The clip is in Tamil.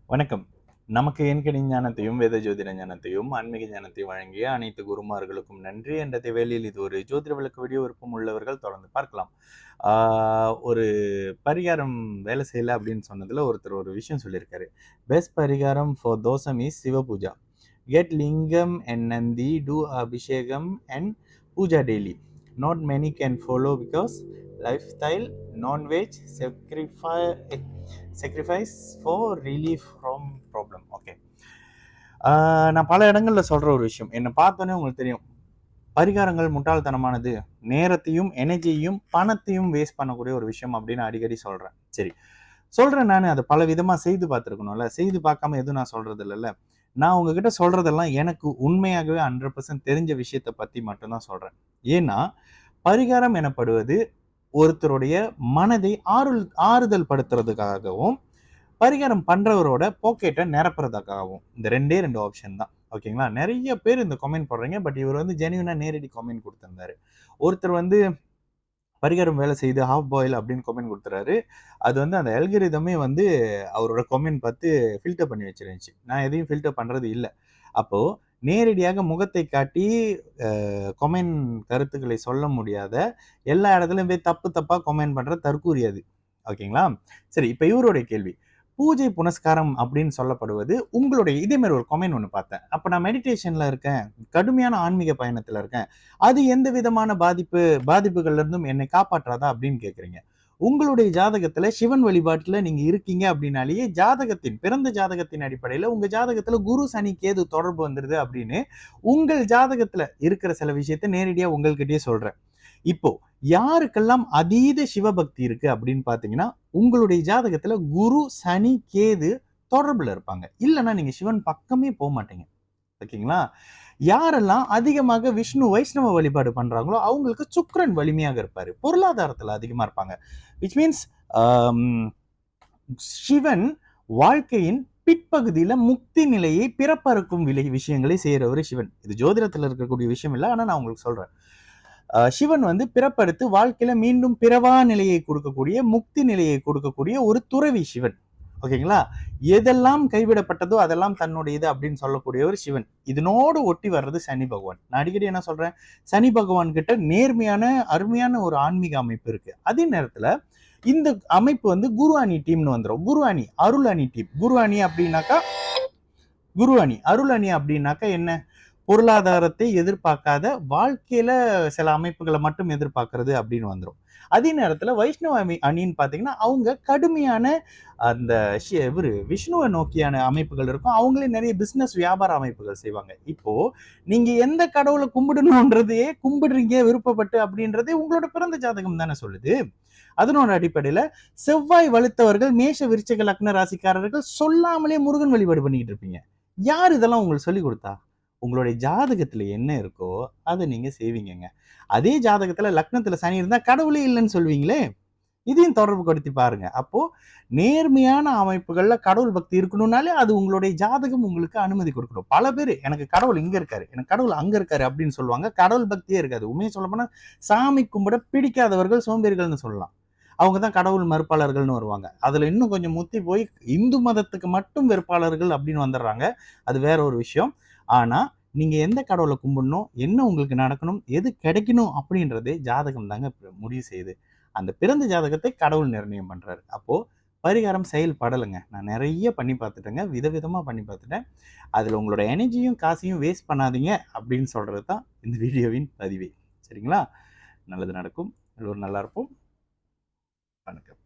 வணக்கம். நமக்கு எண்கணி ஞானத்தையும், வேத ஜோதிட ஞானத்தையும், ஆன்மீக ஞானத்தையும் வழங்கிய அனைத்து குருமார்களுக்கும் நன்றி. என்ற வேளையில் இது ஒரு ஜோதிட விளக்க வீடியோ விருப்பம் உள்ளவர்கள் தொடர்ந்து பார்க்கலாம். ஆ ஒரு பரிகாரம் வேலை செய்யல அப்படின்னு சொன்னதுல ஒருத்தர் ஒரு விஷயம் சொல்லியிருக்காரு. Best parikaram for dosham is Shiva puja. Get lingam and Nandi, do abhishekam and puja daily. Not many can follow because lifestyle, non-veg, sacrifice for relief from problem. Okay. நான் பல இடங்கள்ல சொல்ற ஒரு விஷயம், என்னை பார்த்தோன்னே உங்களுக்கு தெரியும், பரிகாரங்கள் முட்டாள்தனமானது, நேரத்தையும் எனர்ஜியையும் பணத்தையும் வேஸ்ட் பண்ணக்கூடிய ஒரு விஷயம் அப்படின்னு அடிக்கடி சொல்றேன். சரி, சொல்றேன். நான் அதை பல விதமா செய்து பார்த்துருக்கணும்ல. செய்து பார்க்காம எதுவும் நான் சொல்றது இல்லைல்ல. நான் உங்ககிட்ட சொல்றதெல்லாம் எனக்கு உண்மையாகவே 100% தெரிஞ்ச விஷயத்தை பத்தி மட்டும்தான் சொல்றேன். ஏன்னா பரிகாரம் எனப்படுவது ஒருத்தருடைய மனதை ஆறுதல் படுத்துறதுக்காகவும், பரிகாரம் பண்றவரோட பாக்கெட்டை நிரப்புறதுக்காகவும். இந்த ரெண்டே 2 ஆப்ஷன் தான். ஓகேங்களா? நிறைய பேர் இந்த கமெண்ட் போடுறீங்க. பட் இவர் வந்து ஜென்யூனா நேரடி கமெண்ட் கொடுத்திருந்தாரு. ஒருத்தர் வந்து பரிகாரம் வேலை செய்து ஹாஃப் பாயில் அப்படின்னு கமெண்ட் கொடுத்துறாரு. அது வந்து அந்த அல்காரிதமே வந்து அவரோட கமெண்ட் பார்த்து ஃபில்டர் பண்ணி வச்சிருந்துச்சு. நான் எதையும் ஃபில்டர் பண்றது இல்ல. அப்போ நேரடியாக முகத்தை காட்டி கமெண்ட் கருத்துக்களை சொல்ல முடியாத, எல்லா இடத்துலயும் போய் தப்பு தப்பா கமெண்ட் பண்ற தற்கூரி அது. ஓகேங்களா? சரி, இப்ப இவருடைய கேள்வி. பூஜை புனஸ்காரம் அப்படின்னு சொல்லப்படுவது உங்களுடைய இதே மாதிரி ஒரு கமெண்ட் ஒண்ணு பார்த்தேன். அப்ப நான் மெடிடேஷன்ல இருக்கேன், கடுமையான ஆன்மீக பயணத்துல இருக்கேன். அது எந்த விதமான பாதிப்புகள்ல இருந்தும் என்னை காப்பாற்றாதா அப்படின்னு கேட்குறீங்க. உங்களுடைய ஜாதகத்துல சிவன் வழிபாட்டுல நீங்க இருக்கீங்க அப்படின்னாலேயே பிறந்த ஜாதகத்தின் அடிப்படையில உங்க ஜாதகத்துல குரு சனி கேது தொடர்பு வந்துருது அப்படின்னு உங்கள் ஜாதகத்துல இருக்கிற சில விஷயத்த நேரடியா உங்கள்கிட்டயே சொல்றேன். இப்போ யாருக்கெல்லாம் அதீத சிவபக்தி இருக்கு அப்படின்னு பாத்தீங்கன்னா, உங்களுடைய ஜாதகத்துல குரு சனி கேது தொடர்புல இருப்பாங்க. இல்லைன்னா நீங்க சிவன் பக்கமே போக மாட்டீங்க. ஓகேங்களா? யாரெல்லாம் அதிகமாக விஷ்ணு வைஷ்ணவ வழிபாடு பண்றாங்களோ அவங்களுக்கு சுக்கிரன் வலிமையாக இருப்பாரு. பொருளாதாரத்துல அதிகமா இருப்பாங்க. விச் மீன்ஸ் சிவன் வாழ்க்கையின் பிற்பகுதியில முக்தி நிலையை பிறப்பறுக்கும் விஷயங்களை செய்யறவர் சிவன். இது ஜோதிடத்துல இருக்கக்கூடிய விஷயம் இல்லை. ஆனா நான் உங்களுக்கு சொல்றேன். சிவன் வந்து பிறப்பறுத்து வாழ்க்கையில மீண்டும் பிறவா நிலையை கொடுக்கக்கூடிய, முக்தி நிலையை கொடுக்கக்கூடிய ஒரு துறவி சிவன். ஓகேங்களா? எதெல்லாம் கைவிடப்பட்டதோ அதெல்லாம் தன்னுடையது அப்படின்னு சொல்லக்கூடியவர் சிவன். இதனோடு ஒட்டி வர்றது சனி பகவான். நான் அடிக்கடி என்ன சொல்றேன், சனி பகவான் கிட்ட நேர்மையான அருமையான ஒரு ஆன்மீக அமைப்பு இருக்கு. அதே நேரத்துல இந்த அமைப்பு வந்து குரு அணி டீம்னு வந்துடும். குரு அணி, அருள் அணி டீம். குரு அணி அப்படின்னாக்கா அருள் அணி அப்படின்னாக்கா என்ன? பொருளாதாரத்தை எதிர்பார்க்காத, வாழ்க்கையில சில அமைப்புகளை மட்டும் எதிர்பார்க்கறது அப்படின்னு வந்துடும். அதே நேரத்துல வைஷ்ணவ அணின்னு பாத்தீங்கன்னா அவங்க கடுமையான அந்த விஷ்ணுவை நோக்கியான அமைப்புகள் இருக்கும். அவங்களே நிறைய பிசினஸ் வியாபார அமைப்புகள் செய்வாங்க. இப்போ நீங்க எந்த கடவுளை கும்பிடணும்ன்றதையே கும்பிடுறீங்க விருப்பப்பட்டு அப்படின்றதே உங்களோட பிறந்த ஜாதகம் தானே சொல்லுது. அதனோட அடிப்படையில செவ்வாய் வலுத்தவர்கள் மேஷ விருச்சிக லக்ன ராசிக்காரர்கள் சொல்லாமலே முருகன் வழிபாடு பண்ணிக்கிட்டு இருப்பீங்க. யார் இதெல்லாம் உங்களுக்கு சொல்லி கொடுத்தா? உங்களுடைய ஜாதகத்துல என்ன இருக்கோ அதை நீங்க செய்வீங்கங்க. அதே ஜாதகத்துல லக்னத்துல சனி இருந்தா கடவுளே இல்லைன்னு சொல்வீங்களே. இதையும் தொடர்பு படுத்தி பாருங்க. அப்போ நேர்மையான அமைப்புகள்ல கடவுள் பக்தி இருக்கணும்னாலே அது உங்களுடைய ஜாதகம் உங்களுக்கு அனுமதி கொடுக்கணும். பல பேர் எனக்கு கடவுள் இங்க இருக்காரு, எனக்கு கடவுள் அங்க இருக்காரு அப்படின்னு சொல்லுவாங்க. கடவுள் பக்தியே இருக்காது. உண்மையை சொல்ல போனா சாமி கும்பிட பிடிக்காதவர்கள் சோம்பேறிகள்னு சொல்லலாம். அவங்க தான் கடவுள் மறுப்பாளர்கள்னு வருவாங்க. அதுல இன்னும் கொஞ்சம் முத்தி போய் இந்து மதத்துக்கு மட்டும் வெறுப்பாளர்கள் அப்படின்னு வந்துடுறாங்க. அது வேற ஒரு விஷயம். ஆனா நீங்க எந்த கடவுளை கும்பிடணும், என்ன உங்களுக்கு நடக்கணும், எது கிடைக்கணும் அப்படின்றதே ஜாதகம் தாங்க முடிவு செய்யுது. அந்த பிறந்த ஜாதகத்தை கடவுள் நிர்ணயம் பண்றாரு. அப்போ பரிகாரம் செயல்படலைங்க. நான் நிறைய பண்ணி பார்த்துட்டேங்க. விதவிதமா பண்ணி பார்த்துட்டேன். அதுல உங்களோட எனர்ஜியும் காசையும் வேஸ்ட் பண்ணாதீங்க அப்படின்னு சொல்றது தான் இந்த வீடியோவின் பதிவே. சரிங்களா? நல்லது நடக்கும். எல்லோரும் நல்லா இருப்போம். வணக்கம்.